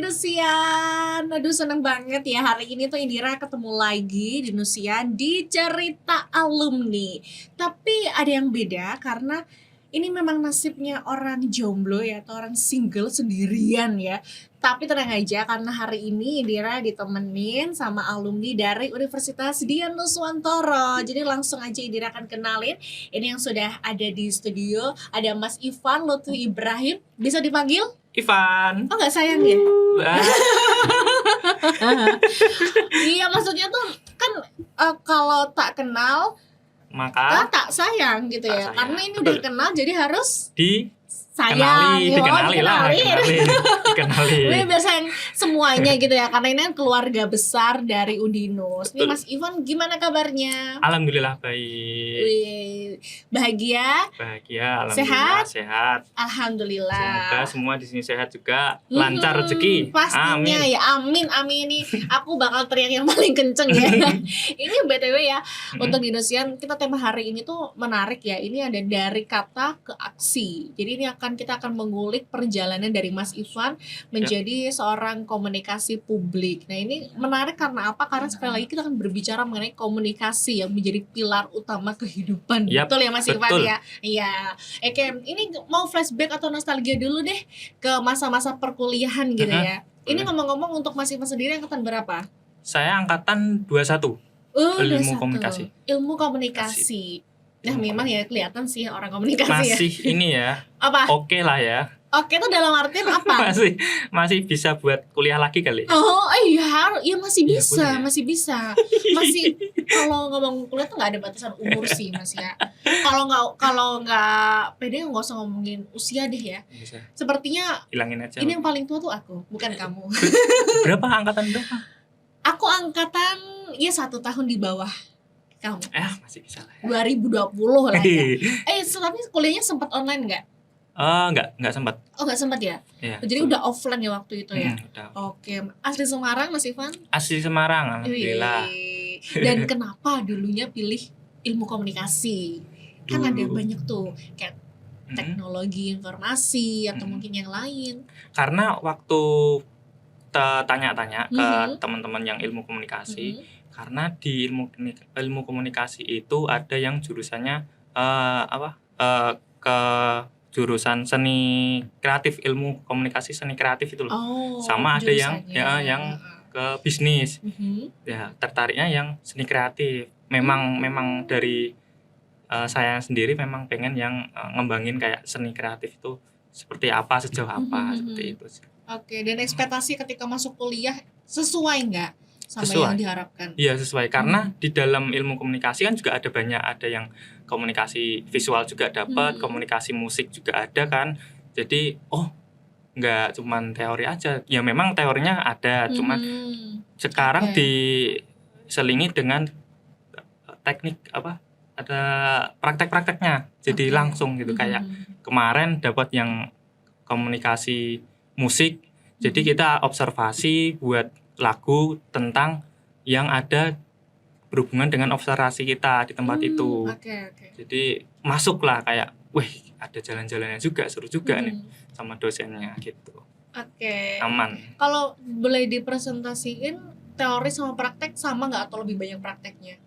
Nusian. Aduh seneng banget ya hari ini tuh Indira ketemu lagi di Nusian di cerita alumni. Tapi ada yang beda karena ini memang nasibnya orang jomblo ya atau orang single sendirian ya. Tapi tenang aja karena hari ini Indira ditemenin sama alumni dari Universitas Dian Nuswantoro. Jadi langsung aja Indira akan kenalin. Ini yang sudah ada di studio. Ada Mas Ivan Lutfi Ibrahim. Bisa dipanggil? Ivan. Oh nggak sayang ya? Iya maksudnya tuh kan kalau tak kenal Maka tak sayang gitu tak ya. sayang. Karena ini udah kenal jadi harus dikenali lah. Gue biar sayang semuanya gitu ya. Karena ini kan keluarga besar dari Udinus. Nih Mas Ivan gimana kabarnya? Alhamdulillah baik. Wih, bahagia, Alhamdulillah sehat. Alhamdulillah. Semoga semua di sini sehat juga, lancar rezeki. Pastinya Amin. ya, amin nih. Aku bakal teriak yang paling kenceng ya. Ini BTW ya, untuk di Nusian kita tema hari ini tuh menarik ya. Ini ada dari kata ke aksi. Jadi ini kita akan mengulik perjalanan dari Mas Ivan menjadi seorang komunikasi publik. Nah ini menarik karena apa? Karena sekali lagi kita akan berbicara mengenai komunikasi yang menjadi pilar utama kehidupan. Betul ya Mas Ivan ya? Iya. Oke, ini mau flashback atau nostalgia dulu deh ke masa-masa perkuliahan gitu ya. Ini ngomong-ngomong untuk Mas Ivan sendiri angkatan berapa? Saya angkatan 21. Ilmu komunikasi. Ilmu komunikasi. Nah memang ya kelihatan sih orang komunikasi masih ya. Ini ya. Apa? Oke lah ya. Oke itu dalam artian apa? masih bisa buat kuliah lagi kali. Oh iya, ya masih bisa, ya, masih bisa. Masih kalau ngomong kuliah tuh nggak ada batasan umur sih Mas ya. Kalau nggak pede nggak usah ngomongin usia deh ya. Bisa. Sepertinya hilangin aja. Ini yang paling tua tuh aku, bukan kamu. Berapa angkatan berapa? Aku angkatan ya 1 tahun di bawah kamu. Masih bisa lah. 2020 lah ya. Tapi kuliahnya sempat online nggak? Enggak sempat. Oh nggak sempat ya? Iya, jadi udah offline ya waktu itu ya? Udah. Oke, asli Semarang Mas Ivan? Asli Semarang, alhamdulillah. Dan kenapa dulunya pilih ilmu komunikasi? Kan ada banyak tuh kayak teknologi informasi atau mungkin yang lain. Karena waktu tanya-tanya ke teman-teman yang ilmu komunikasi, karena di ilmu komunikasi itu ada yang jurusannya ke jurusan seni kreatif, ilmu komunikasi seni kreatif itu loh. Sama ada yang ke bisnis. Ya, tertariknya yang seni kreatif. Memang dari saya sendiri memang pengen yang ngembangin kayak seni kreatif itu seperti apa, sejauh apa, seperti itu sih. Oke, dan ekspektasi ketika masuk kuliah sesuai nggak sama yang diharapkan? Iya sesuai, karena di dalam ilmu komunikasi kan juga ada yang komunikasi visual juga dapat, komunikasi musik juga ada kan. Jadi nggak cuman teori aja, ya memang teorinya ada, cuman sekarang diselingi dengan teknik ada praktek-prakteknya, jadi langsung gitu. Kayak kemarin dapat yang komunikasi musik, jadi kita observasi buat lagu tentang yang ada berhubungan dengan observasi kita di tempat itu. Jadi masuklah kayak, ada jalan-jalannya juga, seru juga nih sama dosennya gitu. Aman. Kalau boleh dipresentasiin teori sama praktek sama nggak atau lebih banyak prakteknya?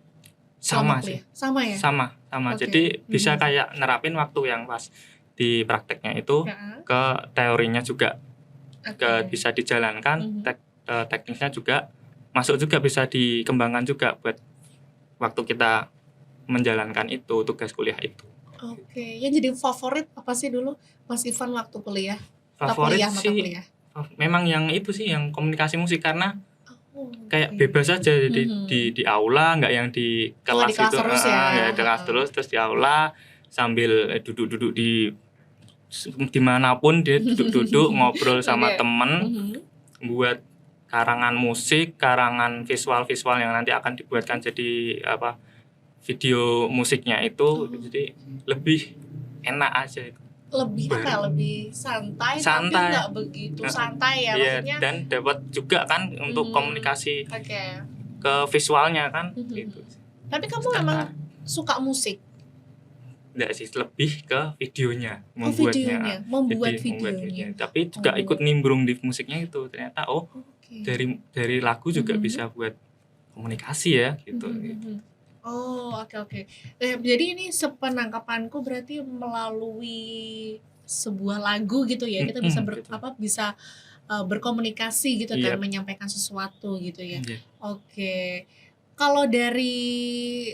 Sama sih. Sama ya? Sama. Jadi bisa kayak nerapin waktu yang pas di prakteknya itu ke teorinya juga. Bisa dijalankan, teknisnya juga masuk juga, bisa dikembangkan juga buat waktu kita menjalankan itu, tugas kuliah itu. Yang jadi favorit apa sih dulu Mas Ivan waktu kuliah? Favorit sih memang yang itu sih, yang komunikasi musik, karena kayak bebas aja, jadi di aula, nggak yang di kelas itu terus ya. Di kelas terus di aula sambil duduk-duduk dimanapun dia duduk-duduk ngobrol sama temen, buat karangan musik, karangan visual yang nanti akan dibuatkan jadi video musiknya itu. Jadi lebih enak aja itu. Lebih santai. Tapi nggak begitu santai ya maksudnya. Dan dapat juga kan untuk komunikasi ke visualnya kan gitu. Tapi kamu memang suka musik? enggak sih, lebih ke videonya, Oh, videonya, membuat jadi membuat videonya. videonya. Tapi juga ikut Oh, nimbrung di musiknya itu. Ternyata oke. dari lagu juga Mhm. bisa buat komunikasi ya gitu. Oh, oke. Jadi ini sepenangkapanku berarti melalui sebuah lagu gitu ya, kita bisa Gitu. bisa berkomunikasi gitu kan, Iya. menyampaikan sesuatu gitu ya. Iya. Oke. Kalau dari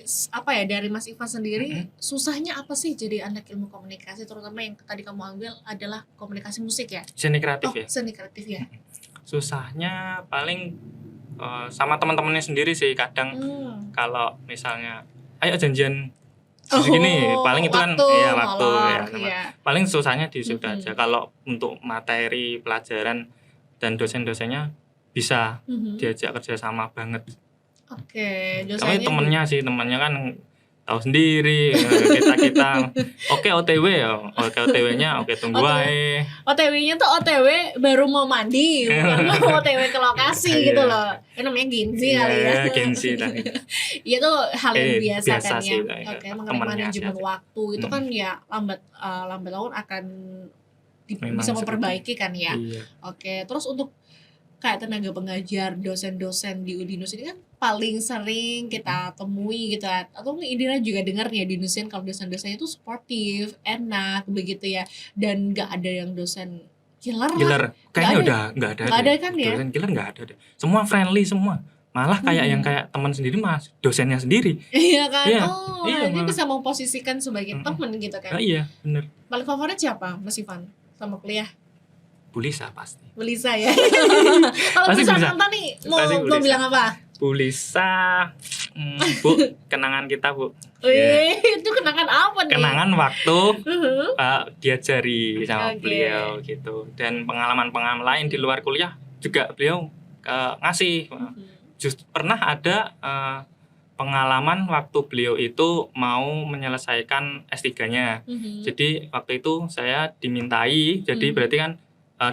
dari Mas Ivan sendiri, susahnya apa sih jadi anak ilmu komunikasi, terutama yang tadi kamu ambil adalah komunikasi musik ya? Seni kreatif ya. Seni kreatif ya. Susahnya paling sama teman-temannya sendiri sih kadang. Kalau misalnya ayo janjian segini, paling itu kan waktu ya. Paling susahnya di situ aja. Kalau untuk materi pelajaran dan dosen-dosennya bisa diajak kerja sama banget. Oke, Tapi temennya kan tahu sendiri kita oke OTW-nya tunggu aja. OTW-nya tuh OTW baru mau mandi, bukan mau OTW ke lokasi gitu loh. Itu namanya Genzi kali ya. Genzi lah. Iya tuh hal yang biasa kan sih, ya. Oke, mengenai manajemen waktu itu kan ya lambat laun akan bisa memperbaiki kan ya. Iya. Oke, terus untuk kayak tenaga pengajar, dosen-dosen di Udinus ini kan paling sering kita temui gitu ya. Atau Indira juga dengar ya di Unusian kalau dosen-dosennya itu sportif, enak begitu ya. Dan gak ada yang dosen killer. Kayaknya udah gak ada. Gak ada kan ya? Dosen killer gak ada deh. Semua friendly semua. Malah kayak yang kayak teman sendiri mas, dosennya sendiri. Iya kan? Iya, dia bisa memposisikan sebagai teman gitu kan. Iya, bener. Paling favorit siapa Mas Ivan sama kuliah? Bulisa pasti. Bulisa ya. Kalau Bulisa nonton nih mau bilang apa? Bulisa, Bu, kenangan kita Bu. Itu kenangan apa nih? Kenangan waktu diajari sama beliau gitu. Dan pengalaman-pengalaman lain di luar kuliah juga beliau ngasih. Just pernah ada pengalaman waktu beliau itu mau menyelesaikan S3-nya. Jadi waktu itu saya dimintai, jadi berarti kan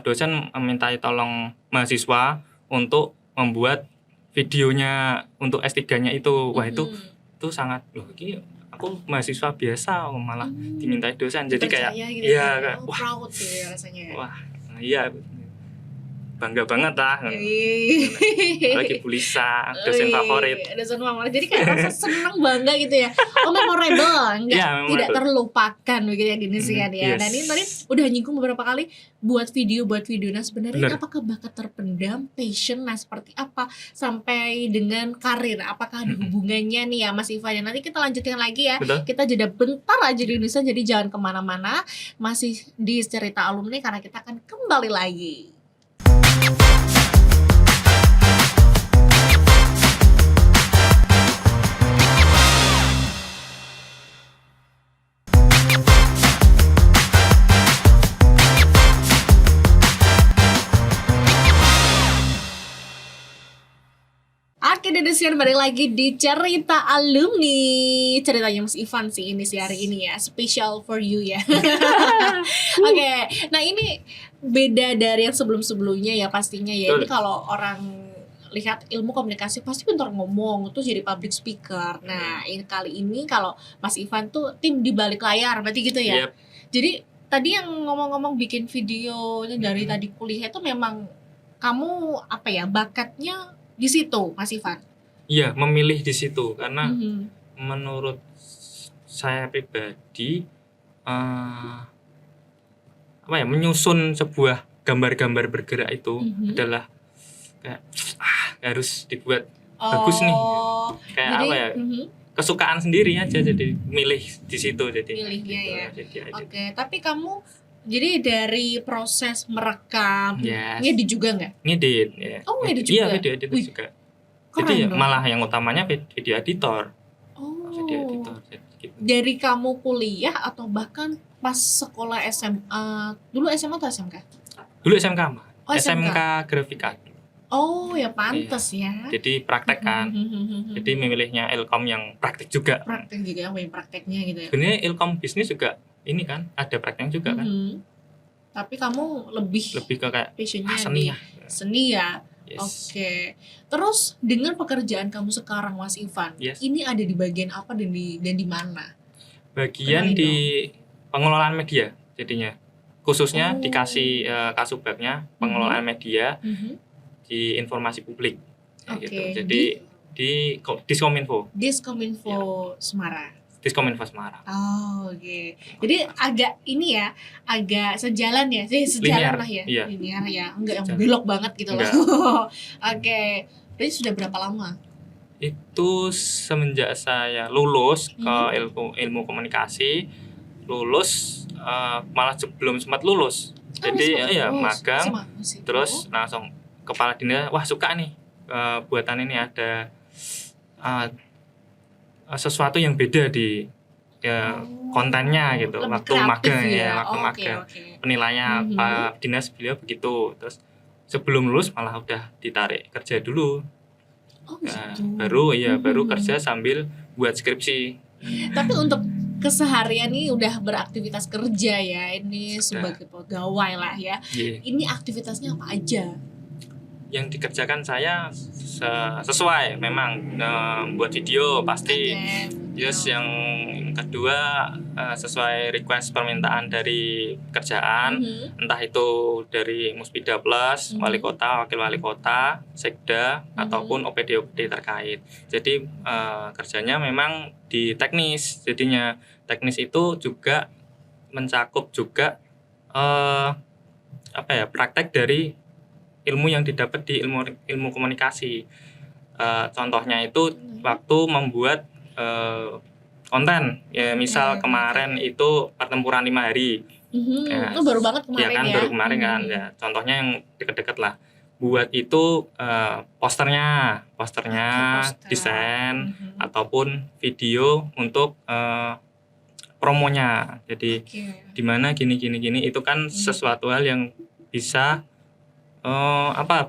dosen memintai tolong mahasiswa untuk membuat videonya untuk S3-nya itu. Wah, itu sangat ini aku mahasiswa biasa malah dimintai dosen. Jadi kayak gitu ya. Wah, proud sih rasanya. Wah, iya. Bangga banget lah. Lagi Bulisa, dosen favorit. Jadi kayak rasa senang bangga gitu ya. Memorable, tidak terlupakan begitu ya di Indonesia ya. Dan ini tadi udah nyinggung beberapa kali buat video. Nah sebenarnya apakah bakat terpendam, passion, seperti apa sampai dengan karir? Apakah ada hubungannya nih ya Mas Ivan? Nanti kita lanjutin lagi ya. Betul. Kita jeda bentar aja di Indonesia, jadi jangan kemana-mana. Masih di Cerita Alumni karena kita akan kembali lagi. Indonesia balik lagi di Cerita Alumni. Ceritanya Mas Ivan sih ini sih hari ini ya, special for you ya. Oke, nah ini beda dari yang sebelum-sebelumnya ya pastinya ya. Ini kalau orang lihat ilmu komunikasi pasti pintar ngomong, tuh jadi public speaker. Nah, kali ini kalau Mas Ivan tuh tim di balik layar, berarti gitu ya. Jadi tadi yang ngomong-ngomong bikin video dari tadi kuliah itu memang kamu bakatnya di situ, Mas Ivan? Iya, memilih di situ karena menurut saya pribadi menyusun sebuah gambar-gambar bergerak itu adalah kayak harus dibuat bagus nih. Kayak jadi, kesukaan sendiri aja, jadi milih di situ jadi. Milihnya gitu, ya. Oke, tapi kamu jadi dari proses merekam, ngedit juga nggak? Ngedit, ya. Oh, ngedit juga? Iya, video editor juga. Jadi malah yang utamanya video editor. Video editor. Gitu. Dari kamu kuliah atau bahkan pas sekolah SMA? Dulu SMA atau SMK? Dulu SMK, Mbak. SMK Grafika. Oh, ya pantes ya. Jadi praktek kan. Jadi memilihnya Ilkom yang praktek juga. Praktek juga, yang prakteknya gitu ya. Sebenarnya Ilkom bisnis juga ini kan ada prakteknya juga kan. Tapi kamu lebih ke kayak seni ya. Seni ya. Yes. Oke. Terus dengan pekerjaan kamu sekarang Mas Ivan, ini ada di bagian apa dan di mana? Bagian Kenalin di pengelolaan media jadinya. Khususnya Oh. dikasih kasubagnya pengelolaan media di informasi publik kayak gitu. Oke, Jadi di Diskominfo Semarang. Diskominfo Semarang. Oh, oke. Jadi agak ini ya, agak sejalan ya, Linear, sejalan lah ya, iya. linear ya, enggak yang Sejalan. belok banget gitu loh. Enggak. Oke, jadi sudah berapa lama? Itu semenjak saya lulus ke ilmu komunikasi, lulus malah sebelum sempat lulus. Jadi ya magang, terus langsung kepala dinas, wah suka nih buatan ini ada sesuatu yang beda di kontennya gitu. Lebih Waktu kreatif magang ya. waktu Oh, magang. oke. Penilaiannya Pak Dinas beliau begitu. Terus sebelum lulus malah udah ditarik kerja dulu. Oh, Nah, gitu. baru kerja sambil buat skripsi. Tapi untuk keseharian ini udah beraktivitas kerja ya, ini sebagai pegawai lah ya. Yeah. Ini aktivitasnya apa aja? Yang dikerjakan saya sesuai memang buat video pasti. Yes, yang kedua sesuai request permintaan dari kerjaan, entah itu dari Muspida Plus, wali kota, wakil wali kota, sekda ataupun OPD terkait. Jadi kerjanya memang di teknis. Jadinya teknis itu juga mencakup juga praktek dari ilmu yang didapat di ilmu komunikasi. Contohnya itu waktu membuat konten ya, misal kemarin itu pertempuran 5 hari. Ya, baru banget kemarin ya kan, baru kemarin kan ya. Contohnya yang deket-deket lah, buat itu posternya desain ataupun video untuk promonya. Jadi dimana gini itu kan sesuatu hal yang bisa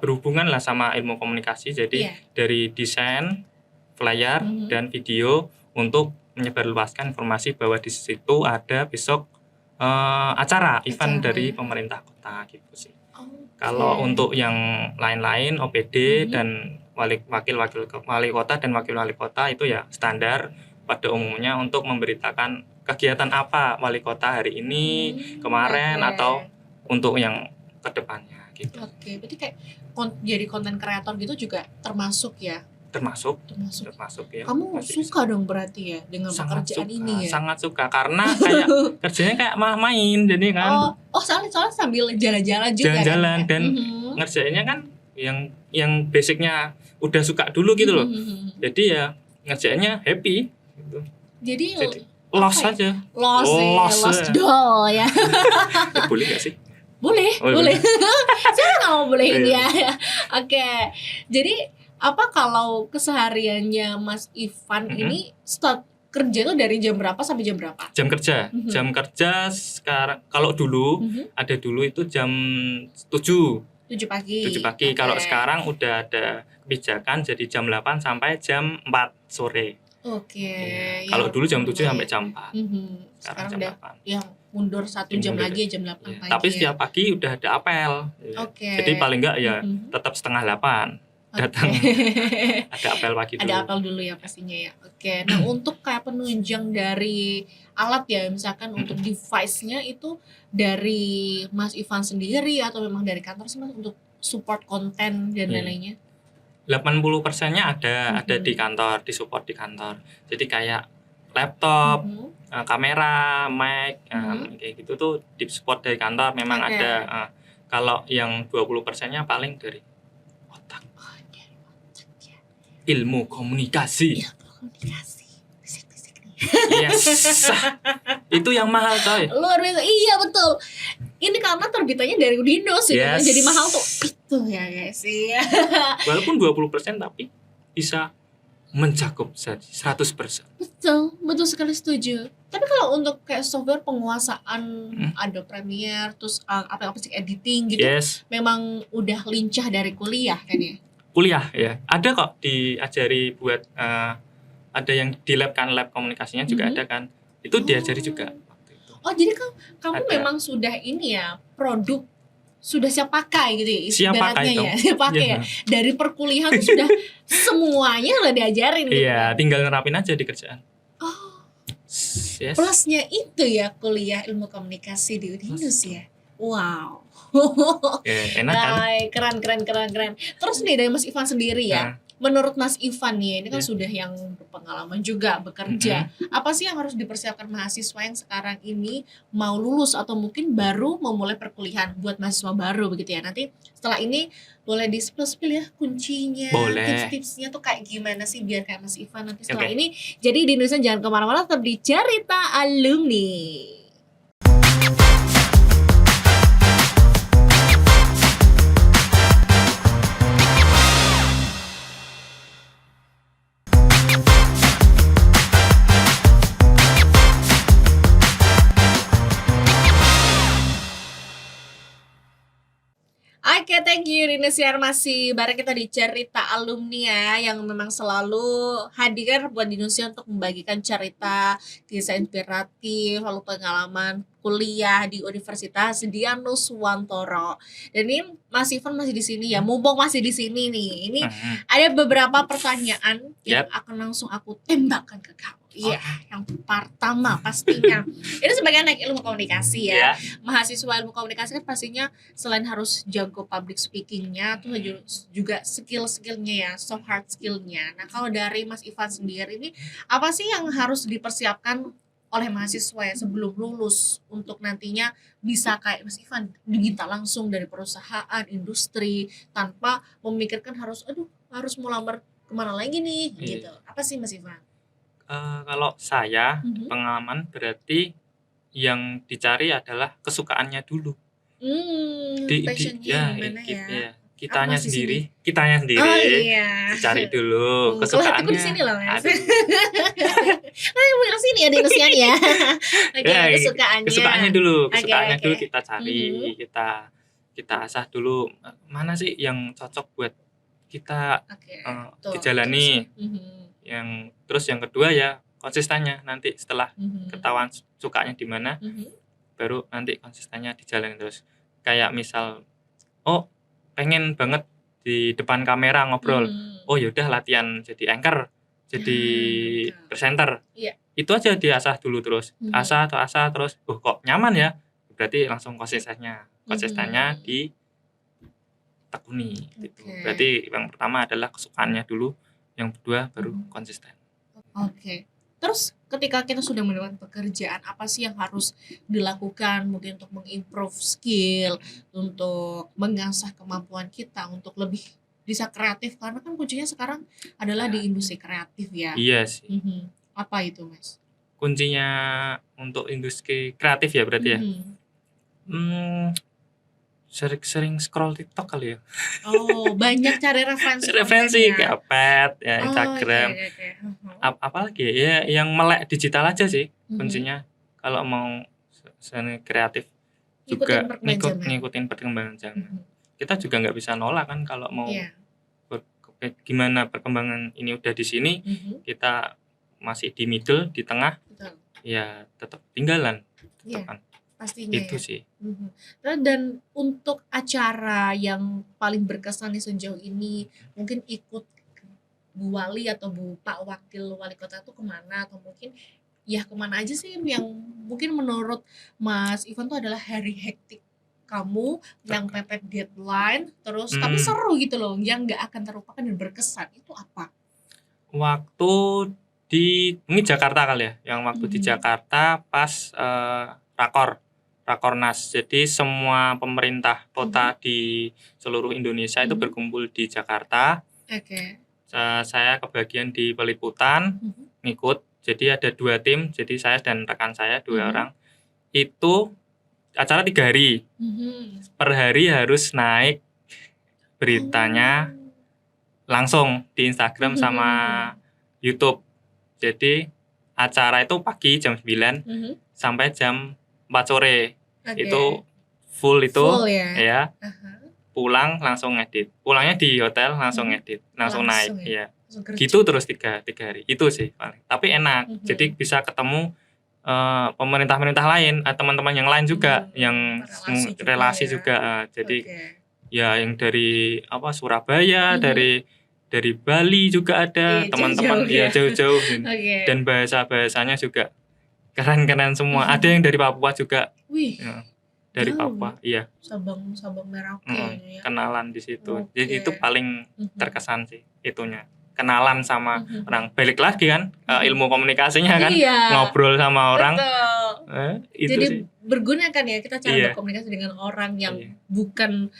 berhubungan lah sama ilmu komunikasi. Jadi dari desain, flyer dan video untuk menyebarluaskan informasi bahwa di situ ada besok acara event dari pemerintah kota gitu sih. Kalau untuk yang lain-lain OPD dan wakil wali kota dan wakil wali kota itu ya standar pada umumnya untuk memberitakan kegiatan apa wali kota hari ini, kemarin atau untuk yang kedepannya gitu. Oke, berarti kayak jadi konten kreator gitu juga termasuk ya? Termasuk ya. Kamu suka dong berarti ya dengan pekerjaan ini ya? Sangat suka karena kayak kerjanya kayak malah main jadi kan. Soalnya sambil jalan-jalan juga. Jalan-jalan dan ngerjainnya kan yang basicnya udah suka dulu gitu loh. Jadi ya ngerjainnya happy gitu. Jadi lost aja. Lost doll ya. Boleh gak sih? Boleh. Saya nggak mau bolehin ya. Oke. Jadi apa kalau kesehariannya Mas Ivan ini start kerja tuh dari jam berapa sampai jam berapa? Jam kerja. Jam kerja sekarang kalau dulu ada dulu itu jam 7 pagi. Kalau sekarang udah ada kebijakan jadi jam 8 sampai jam 4 sore. Oke. Kalau dulu jam 7 sampai jam 4. Sekarang jam udah 8. Yang mundur 1 jam lagi jam 8 pagi. Tapi setiap pagi udah ada apel. Jadi paling enggak ya tetap setengah 8. Datang ada apel pagi dulu. Ada apel dulu ya pastinya ya. Oke. Nah, untuk kayak penunjang dari alat ya, misalkan untuk device-nya itu dari Mas Ivan sendiri atau memang dari kantor sih Mas untuk support konten dan lain-lainnya? 80%-nya ada di kantor, di support di kantor. Jadi kayak laptop, kamera, mic, kayak gitu tuh di support dari kantor memang ada. Kalau yang 20%-nya paling dari otak. Ilmu komunikasi. Yes. Itu yang mahal coy. Luar biasa. Iya betul. Ini karena terbitannya dari Udindos ya. Jadi mahal tuh. Itu ya guys. Iya. Walaupun 20% tapi bisa mencakup 100%. Betul sekali setuju. Tapi kalau untuk kayak software penguasaan ada Premiere terus apa sih editing gitu, memang udah lincah dari kuliah kan ya? Kuliah ya. Ada kok diajari buat ada yang di lab kan, lab komunikasinya juga ada kan. Itu diajari juga waktu itu. Oh, jadi kamu memang sudah ini ya, produk sudah siap pakai gitu ya, ibaratnya ya. Siap pakai ya. Dari perkuliahan tuh sudah semuanya udah diajarin gitu. Iya, tinggal nerapin aja di kerjaan. Oh. Yes. Plusnya itu ya kuliah ilmu komunikasi di Udinus ya. Wow. Enak kan? Baik, keren. Terus nih dari Mas Ivan sendiri ya, menurut Mas Ivan nih, ini kan Ya. sudah yang berpengalaman juga bekerja. Apa sih yang harus dipersiapkan mahasiswa yang sekarang ini mau lulus atau mungkin baru memulai perkuliahan buat mahasiswa baru begitu ya? Nanti setelah ini boleh di-spill ya kuncinya, Boleh. tips-tipsnya tuh kayak gimana sih biar kayak Mas Ivan nanti setelah Oke. ini. Jadi di Indonesia jangan kemana-mana, tetap di Cerita Alumni. Oke, thank you Rinesiar, masih bareng kita di Cerita Alumni ya, yang memang selalu hadir buat di Indonesia untuk membagikan cerita, kisah inspiratif, lalu pengalaman kuliah di Universitas Dianus Wantoro. Dan ini Mas Ivan masih di sini ya, mumpung masih di sini nih. Ini ada beberapa pertanyaan yang akan langsung aku tembakkan ke kamu. Iya, yang pertama pastinya. Ini sebagai anak ilmu komunikasi ya. Mahasiswa ilmu komunikasi kan pastinya selain harus jago public speakingnya, tuh juga skill-skillnya ya, soft hard skillnya. Nah kalau dari Mas Ivan sendiri ini apa sih yang harus dipersiapkan oleh mahasiswa ya sebelum lulus untuk nantinya bisa kayak Mas Ivan digital langsung dari perusahaan, industri tanpa memikirkan harus mau lamar kemana lagi nih gitu. Apa sih Mas Ivan? Kalau saya pengalaman berarti yang dicari adalah kesukaannya dulu. Passionnya gimana ya? Kitanya sendiri Oh iya. dicari dulu kesukaannya. Kalau di sini loh Mas. Bukan sini ya di Indonesia ya. Oke, kesukaannya dulu kita cari, kita asah dulu mana sih yang cocok buat kita dijalani. Terus yang kedua ya konsistennya, nanti setelah ketahuan sukanya di mana baru nanti konsistennya dijalani terus. Kayak misal pengen banget di depan kamera ngobrol, yaudah latihan jadi anchor, jadi presenter. Itu aja diasah dulu terus, asah terus kok nyaman ya, berarti langsung konsistennya ditekuni gitu. Berarti yang pertama adalah kesukaannya dulu, yang kedua baru konsisten. Oke. Terus ketika kita sudah mendapatkan pekerjaan, apa sih yang harus dilakukan mungkin untuk mengimprove skill, untuk mengasah kemampuan kita untuk lebih bisa kreatif, karena kan kuncinya sekarang adalah di industri kreatif ya. Iya sih. Apa itu Mas? Kuncinya untuk industri kreatif ya berarti ya. Sering scroll TikTok kali ya. Banyak cari referensi kayak Pet ya, Instagram. Apalagi ya yang melek digital aja sih kuncinya. Kalau mau seni kreatif juga ngikutin perkembangan zaman. Kita juga nggak bisa nolak kan kalau mau gimana perkembangan ini udah di sini, kita masih di middle, di tengah. Ya tetap tinggalan. Pastinya itu sih. Dan untuk acara yang paling berkesan nih sejauh ini, mungkin ikut Bu Wali atau Pak Wakil Wali Kota itu kemana, atau mungkin ya kemana aja sih yang mungkin menurut Mas Ivan tuh adalah hari hektik kamu yang mepet deadline terus tapi seru gitu loh, yang nggak akan terlupakan dan berkesan, itu apa? Waktu ini Jakarta kali ya, yang waktu di Jakarta pas Rakornas. Jadi semua pemerintah kota di seluruh Indonesia itu berkumpul di Jakarta. Saya kebagian di peliputan, ngikut. Jadi ada 2 tim, jadi saya dan rekan saya 2 orang. Itu acara 3 hari. Per hari harus naik beritanya langsung di Instagram sama YouTube. Jadi acara itu pagi jam 9 sampai jam 4 sore. Itu full ya. Pulang langsung ngedit. Pulangnya di hotel langsung ngedit, langsung naik ya. Gitu terus 3 hari. Itu sih paling. Tapi enak. Jadi bisa ketemu pemerintah lain, teman-teman yang lain juga yang relasi juga. Jadi ya yang dari Surabaya, dari Bali juga ada teman-teman jauh-jauh. Dan bahasanya juga keren-keren semua. Ada yang dari Papua juga. Wih, Ya, dari jauh. Papua. Iya. Sabang Merauke Mm-mm. ya. Kenalan di situ. Oke. Jadi itu paling Mhm. terkesan sih itunya. Kenalan sama Mhm. orang. Balik lagi kan Mhm. ilmu komunikasinya kan, Iya. ngobrol sama orang. Betul. Itu Jadi sih. berguna kan ya kita cara Iya. berkomunikasi dengan orang yang Iya. bukan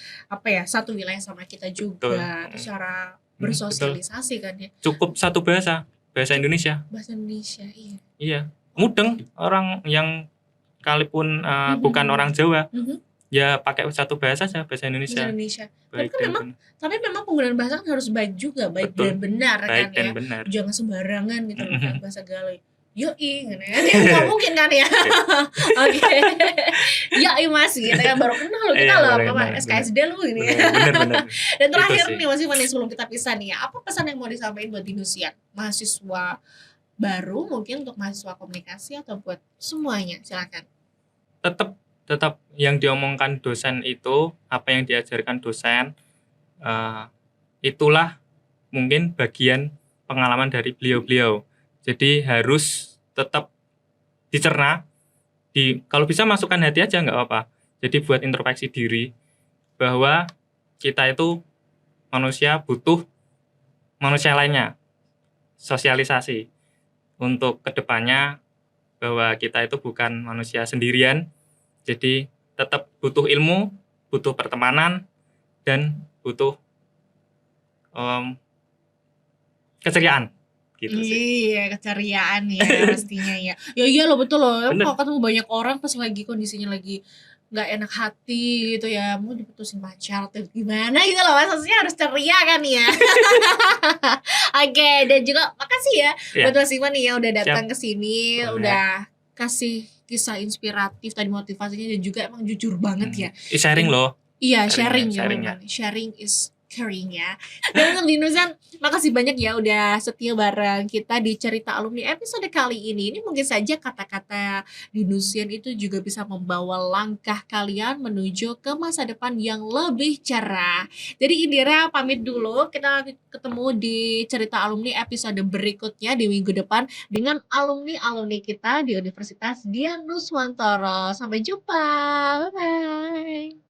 satu wilayah sama kita juga. Terus cara bersosialisasi kan ya. Cukup satu bahasa Indonesia. Bahasa Indonesia, iya. Iya. Mudeng orang yang kalipun bukan orang Jawa, ya pakai satu bahasa saja, bahasa Indonesia. Bahasa Indonesia. Baik Tapi kan dan memang benar. Tapi memang penggunaan bahasa kan harus baik juga, baik Betul. dan benar Baik kan dan ya. benar. Jangan sembarangan gitu loh, kayak bahasa Galai. Yoi, gitu kan. Nggak mungkin kan ya. Oke. Yoi Mas, gitu kan baru kenal lo kita Iya, loh, benar, apa benar. SKSD lu gini. Benar. Dan terakhir Itu sih. nih Mas Ivan nih sebelum kita pisah nih, apa pesan yang mau disampaikan buat Dinusian? Mahasiswa baru mungkin untuk mahasiswa komunikasi atau buat semuanya? Silakan. Tetap yang diomongkan dosen itu, apa yang diajarkan dosen, itulah mungkin bagian pengalaman dari beliau-beliau. Jadi harus tetap dicerna, kalau bisa masukkan hati aja nggak apa-apa. Jadi buat introspeksi diri bahwa kita itu manusia butuh manusia lainnya, sosialisasi untuk kedepannya bahwa kita itu bukan manusia sendirian. Jadi tetap butuh ilmu, butuh pertemanan, dan butuh keceriaan gitu sih. Iya, keceriaan ya pastinya ya. Ya iya loh, betul loh. Bener. Kalau ketemu banyak orang pas lagi kondisinya lagi nggak enak hati gitu ya, mau diputusin pacar atau gimana gitu loh, maksudnya harus ceria kan ya. Oke, dan juga makasih ya buat Mas Ivan nih ya udah datang ke sini, udah kasih kisah inspiratif tadi, motivasinya, dan juga emang jujur banget ya. Sharing loh. Iya, sharing ya. Sharing is caring ya. Dan untuk Dinusian, makasih banyak ya udah setia bareng kita di Cerita Alumni episode kali ini. Ini mungkin saja kata-kata Dinusian itu juga bisa membawa langkah kalian menuju ke masa depan yang lebih cerah. Jadi Indira pamit dulu. Kita ketemu di Cerita Alumni episode berikutnya di minggu depan dengan alumni-alumni kita di Universitas Dian Nuswantoro. Sampai jumpa. Bye-bye.